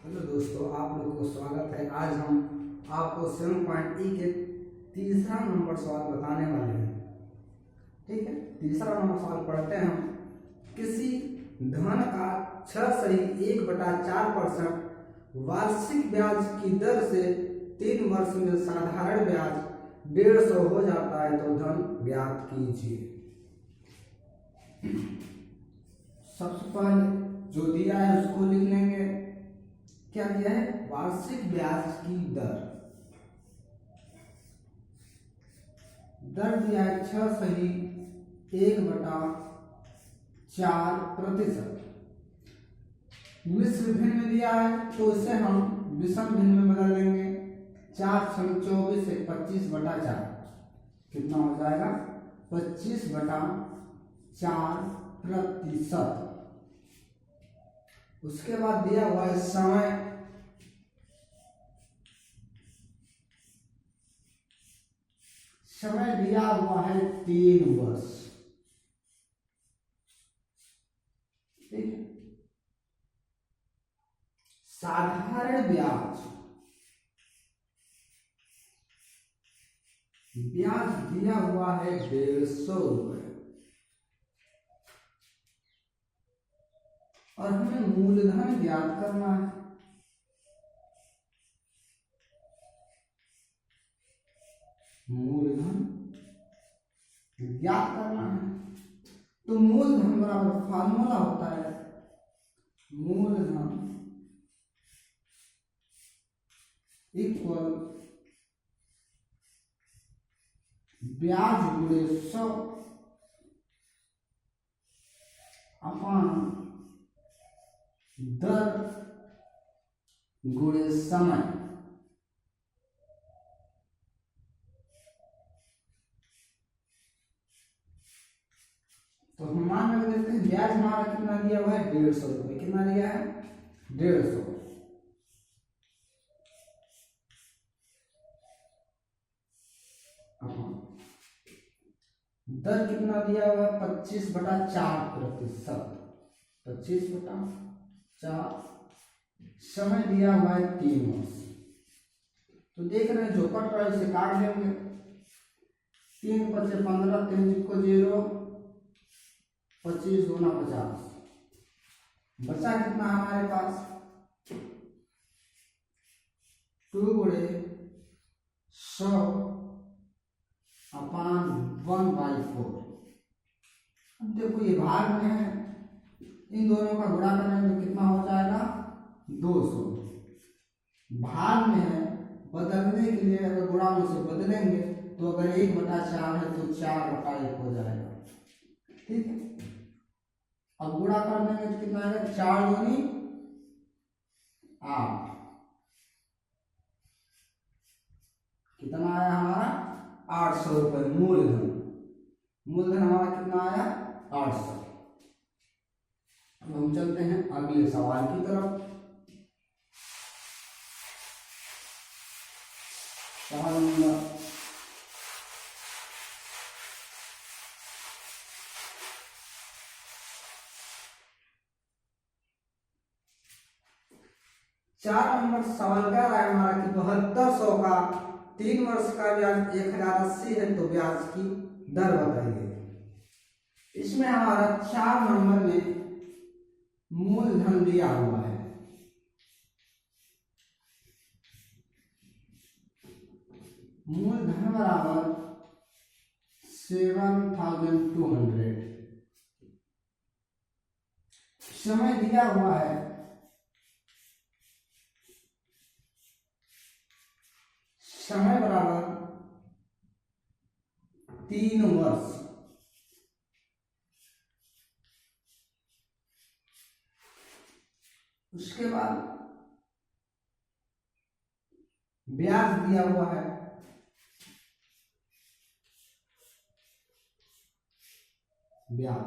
Hello दोस्तों, आप लोग को स्वागत है। आज हम आपको 7.E के तीसरा नंबर सवाल बताने वाले हैं। ठीक है, तीसरा नंबर सवाल पढ़ते हैं हम। किसी धन का 6 सही 1/4% वार्षिक ब्याज की दर से 3 वर्ष में साधारण ब्याज 150 हो जाता है तो धन ज्ञात कीजिए। सबसे पहले जो दिया है उसको लिख लेंगे। क्या दिया है? वार्षिक ब्याज की दर दिया है 6 सही 1/4%। मिश्र भिन्न में दिया है तो इसे हम विषम भिन्न में बदल लेंगे। 4 6 24 25/4 कितना हो जाएगा? 25/4%। उसके बाद दिया हुआ है समय दिया हुआ है 3 वर्ष। ठीक है। साधारण ब्याज दिया हुआ है 150 रुपए और हमें मूलधन ज्ञात करना है। मूलधन ज्ञात करना है तो मूलधन बराबर फार्मूला होता है मूलधन इक्वल ब्याज गुणे 100 अपान दर गुणे समय। तो हम मान रख देते हैं ब्याज हमारा कितना दिया हुआ है? 150 रुपए। कितना दिया है? 150। दर कितना दिया हुआ है? 25/4%। 25/4। समय दिया हुआ है 3 वर्ष। तो देख रहे हैं जो कट रहा है उसे काट देंगे। 3 × 15 3 को 0 25 दूना 50। बचा कितना हमारे पास? 2 × 100 अपान 1/4। अब देखो ये भाग में है, इन दोनों का गुणा करेंगे तो कितना हो जाएगा? 200। भाग में है, बदलने के लिए अगर गुणा में से बदलेंगे तो अगर 1/4 है तो 4/1 हो जाएगा। ठीक है। अब गुणा कर देंगे तो कितना आएगा? 4 दूनी 8। कितना आया हमारा? 800 रुपए मूलधन। मूलधन हमारा कितना आया? 800। अब हम चलते हैं अगले सवाल की तरफ। सवाल नंबर 4 नंबर सवाल कह रहा है हमारा कि 7200 का 3 वर्ष का ब्याज 1080 है तो ब्याज की दर बताइए। इसमें हमारा 4 नंबर में मूलधन दिया हुआ है। मूलधन बराबर 7200। समय दिया हुआ है समय बराबर 3 वर्ष। उसके बाद ब्याज दिया हुआ है ब्याज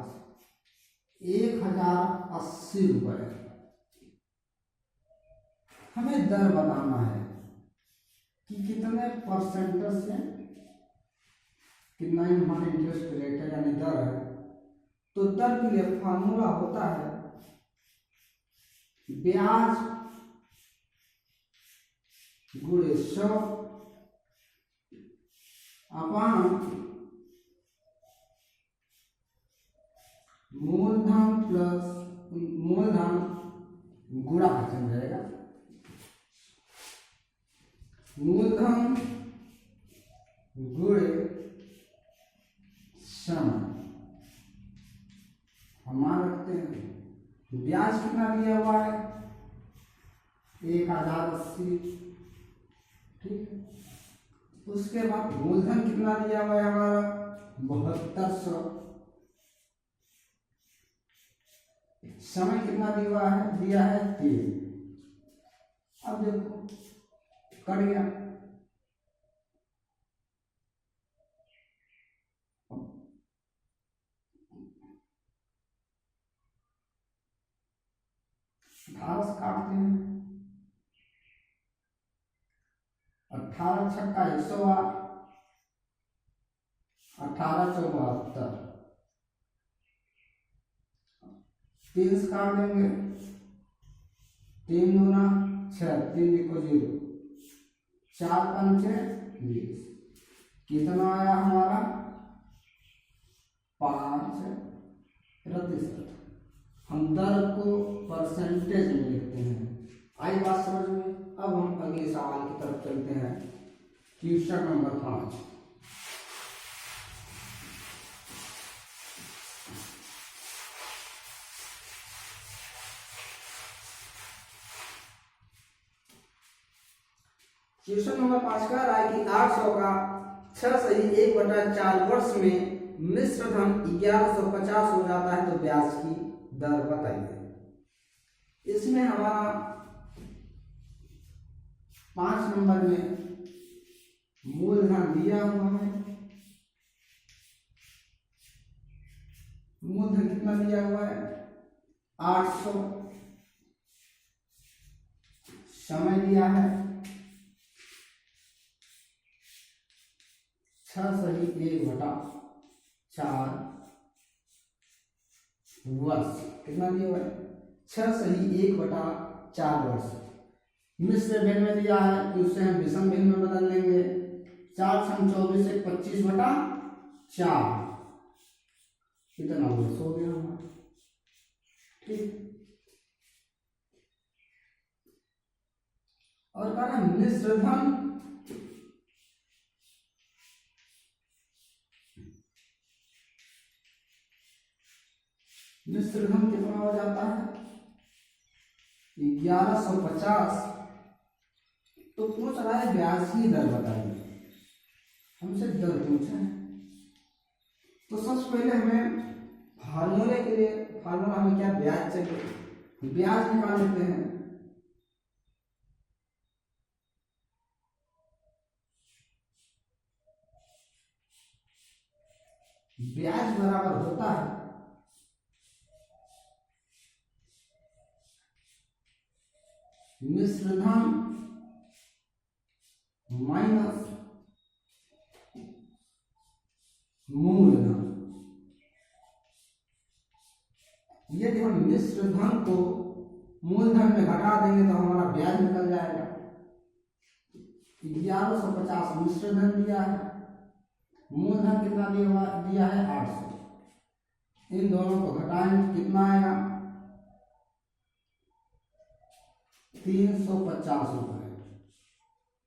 1080 रुपए। हमें दर बताना है कि कितने परसेंटेज से कितना हमारा इंटरेस्ट रेट है यानी दर है। तो दर के लिए फार्मूला होता है ब्याज गुणे 100 अपान मूलधन प्लस मूलधन गुणा चल जाएगा, मूलधन गुणे समय। हम मान रखते हैं ब्याज कितना दिया हुआ है 1080, ठीक है। उसके बाद मूलधन कितना दिया हुआ है हमारा 7200, समय कितना दिया है 3। अब देखो कट गया, अठारह से काटते हैं, 18 छक्का 108, 18 चौका 72, 3 से काट देंगे, 3 दूना 6, 3 लिखो 0, 4 पंचे 20, कितना आया हमारा 5%। हम दर को परसेंटेज में लिखते हैं। आई बात समझ में। अब हम अगले सवाल की तरफ चलते हैं, क्वेश्चन नंबर 5। क्वेश्चन नंबर 5 कह रहा है कि 800 का 6/1/4 वर्ष में मिश्र धन 1150 हो जाता है तो ब्याज की दर बताइए। इसमें हमारा 5 नंबर में मूलधन दिया हुआ है, मूलधन कितना दिया हुआ है 800, समय दिया है 6/1/4 वर्ष, कितना दिया हुआ है 6/1/4 वर्ष। मिश्र भिन्न में दिया है कि उससे हम विषम भिन्न में बदल लेंगे, 4 छम 24 से 25/4, इतना वर्ष हो गया हमारा, ठीक। और कहा ना मिश्र धन कितना हो जाता है 1150। तो पूछ रहा है ब्याज की दर बताइए, हमसे दर पूछा है। तो सबसे पहले हमें फार्मूले के लिए, फार्मूला हमें क्या ब्याज चाहिए, ब्याज निकाल लेते हैं। ब्याज बराबर होता है मिश्रधन माइनस मूलधन। यदि हम मिश्रधन को मूलधन में घटा देंगे तो हमारा ब्याज निकल जाएगा। 1150 मिश्रधन दिया है, मूलधन कितना दिया है 800, इन दोनों को घटाएंगे कितना आएगा 350 रुपए,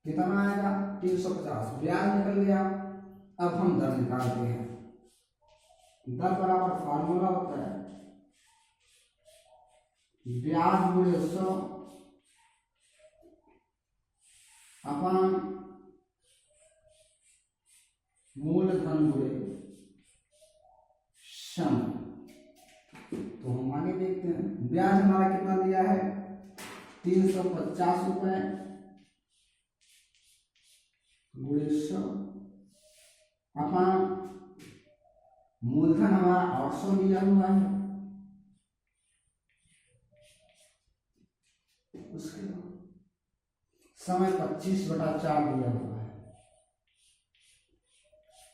कितना आएगा 350, ब्याज निकल गया। अब हम दर निकालते हैं। दर बराबर फार्मूला होता है ब्याज गुणे 100 अपन मूलधन गुणे समय। तो हम आगे देखते हैं, ब्याज हमारा कितना दिया है 350 रुपए गुणे 100 अपन मूलधन हमारा 800 दिया हुआ है, उसके बाद समय 25/4 दिया हुआ है,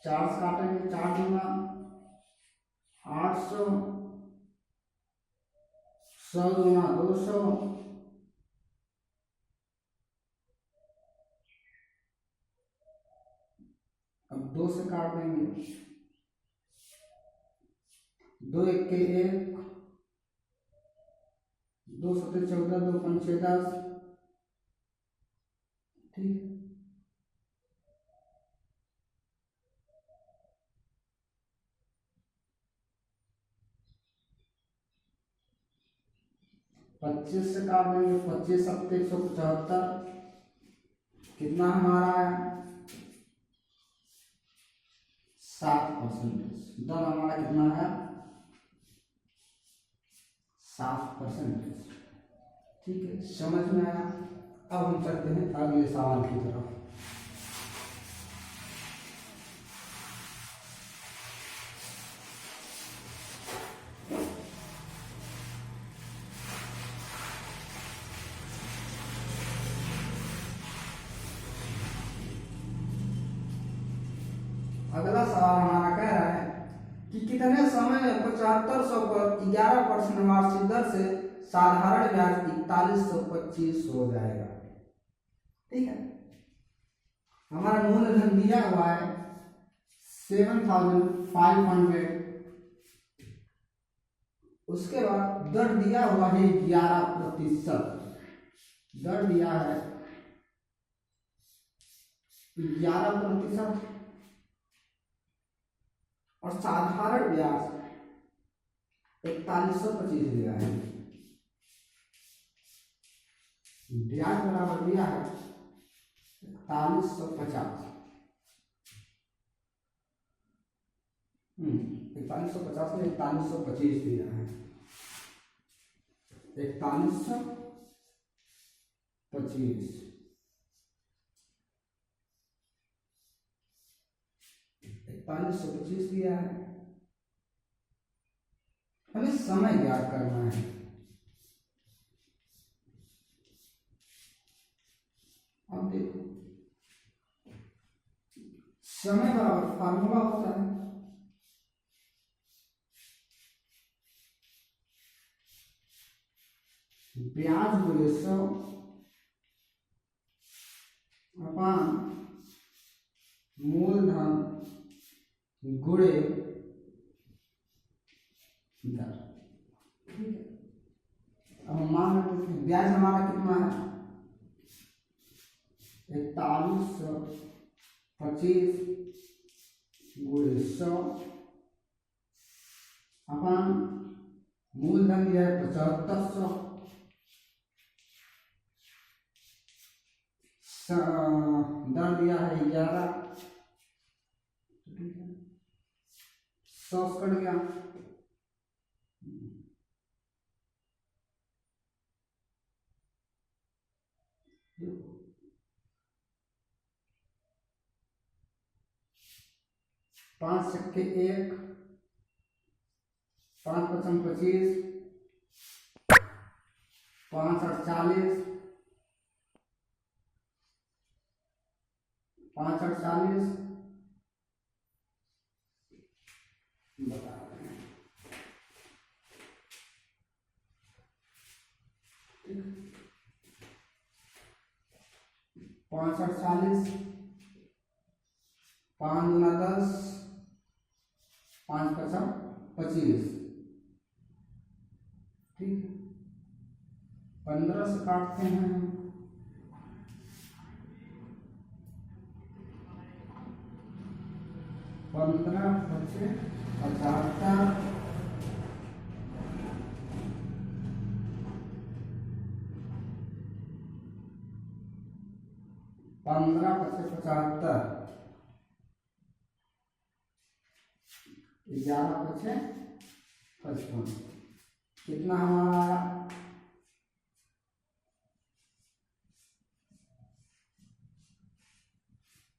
4 से काटेंगे, 4 दूना 800, 100 दूना 200, 2 से काट देंगे, 2 1 के 1, 2 7 14, 2 5 6 10। ठीक, 25 से काट देंगे, 25 7 175। कितना हमारा है 7%। दर हमारा कितना है 7%। ठीक है, समझ में आया। अब हम चलते हैं अगले सवाल की तरफ। अगला सवाल हमारा कह रहा है कि कितने समय में 7500 पर 11% वार्षिक दर से साधारण ब्याज 4125 हो जाएगा। ठीक है, हमारा मूलधन दिया हुआ है 7500, उसके बाद दर दिया हुआ है 11%। दर दिया है 11% और साधारण ब्याज 4125 दिया है। ब्याज बराबर दिया है 4150। 4150 में 4125 दिया है। 4125 4125 दिया है। हमें समय ज्ञात करना है। अब देखो, समय बराबर फार्मूला होता है ब्याज गुणे 100 अपान मूलधन गुणे दर। ठीक है, अब हम मान लेते हैं ब्याज हमारा कितना है 4125 गुणे 100 अपान मूलधन दिया है 7500, दर दिया है 11। ठीक है, 100 कट गया, पांच सिक्के 1, 5 पचम 25, 5 8 40, 5 8 40 बता रहे हैं। 5 8 40, 5 दूना 10, 5 पचम 25। ठीक, 15 से काटते हैं, 15 बचे 75, 15 बचे 75, 11 बचे 55। कितना हमारा आया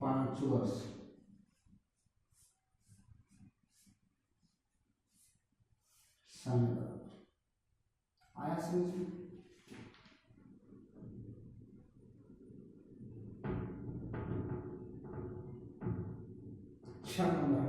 5 वर्ष। समय आया समझ में। 6 नंबर